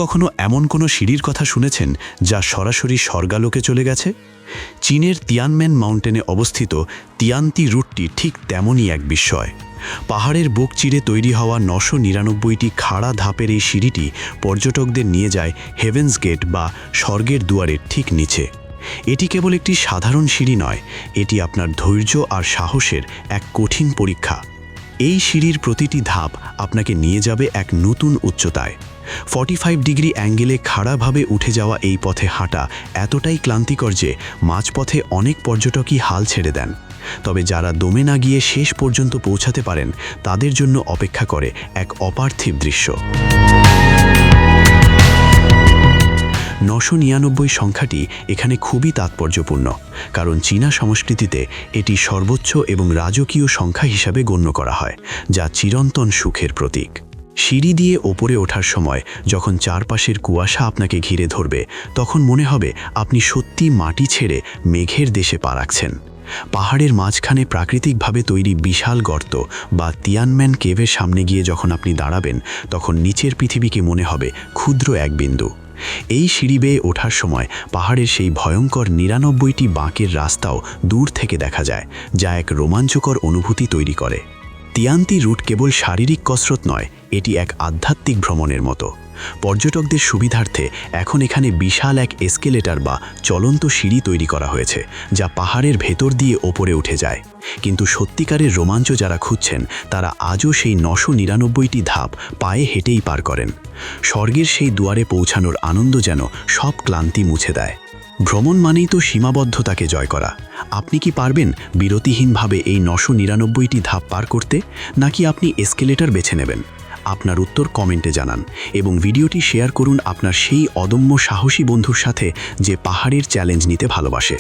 কখনো এমন কোনো সিঁড়ির কথা শুনেছেন যা সরাসরি স্বর্গালোকে চলে গেছে? চীনের তিয়ানমেন মাউন্টেনে অবস্থিত তিয়ান্তি রুটটি ঠিক তেমনই এক বিস্ময়। পাহাড়ের বুক চিরে তৈরি হওয়া ৯৯৯টি খাড়া ধাপের এই সিঁড়িটি পর্যটকদের নিয়ে যায় হেভেন্স গেট বা স্বর্গের দুয়ারের ঠিক নিচে। এটি কেবল একটি সাধারণ সিঁড়ি নয়, এটি আপনার ধৈর্য আর সাহসের এক কঠিন পরীক্ষা। এই সিঁড়ির প্রতিটি ধাপ আপনাকে নিয়ে যাবে এক নতুন উচ্চতায়। 45 ডিগ্রি অ্যাঙ্গেলে খাড়াভাবে উঠে যাওয়া এই পথে হাঁটা এতটাই ক্লান্তিকর যে মাঝপথে অনেক পর্যটকই হাল ছেড়ে দেন। তবে যারা দমে না গিয়ে শেষ পর্যন্ত পৌঁছাতে পারেন তাদের জন্য অপেক্ষা করে এক অপার্থিব দৃশ্য। ৯৯৯ সংখ্যাটি এখানে খুবই তাৎপর্যপূর্ণ, কারণ চীনা সংস্কৃতিতে এটি সর্বোচ্চ এবং রাজকীয় সংখ্যা হিসাবে গণ্য করা হয়, যা চিরন্তন সুখের প্রতীক। সিঁড়ি দিয়ে ওপরে ওঠার সময় যখন চারপাশের কুয়াশা আপনাকে ঘিরে ধরবে, তখন মনে হবে আপনি সত্যি মাটি ছেড়ে মেঘের দেশে পা রাখছেন। পাহাড়ের মাঝখানে প্রাকৃতিকভাবে তৈরি বিশাল গর্ত বা তিয়ানমেন কেভের সামনে গিয়ে যখন আপনি দাঁড়াবেন, তখন নিচের পৃথিবীকে মনে হবে ক্ষুদ্র এক বিন্দু। এই সিঁড়ি বেয়ে ওঠার সময় পাহাড়ের সেই ভয়ঙ্কর ৯৯টি বাঁকের রাস্তাও দূর থেকে দেখা যায়, যা এক রোমাঞ্চকর অনুভূতি তৈরি করে। তিয়ান্তি রুট কেবল শারীরিক কসরত নয়, এটি এক আধ্যাত্মিক ভ্রমণের মতো। পর্যটকদের সুবিধার্থে এখন এখানে বিশাল এক এসকেলেটর বা চলন্ত সিঁড়ি তৈরি করা হয়েছে, যা পাহাড়ের ভেতর দিয়ে ওপরে উঠে যায়। কিন্তু সত্যিকারের রোমাঞ্চ যারা খুঁজছেন তারা আজও সেই ৯৯৯টি ধাপ পায়ে হেঁটেই পার করেন। স্বর্গের সেই দুয়ারে পৌঁছানোর আনন্দ যেন সব ক্লান্তি মুছে দেয়। ভ্রমণ মানেই তো সীমাবদ্ধতাকে জয় করা। আপনি কি পারবেন বিরতিহীনভাবে এই ৯৯৯টি ধাপ পার করতে, নাকি আপনি এসকেলেটর বেছে নেবেন? আপনার উত্তর কমেন্টে জানান এবং ভিডিওটি শেয়ার করুন আপনার সেই অদম্য সাহসী বন্ধুর সাথে যে পাহাড়ের চ্যালেঞ্জ নিতে ভালোবাসে।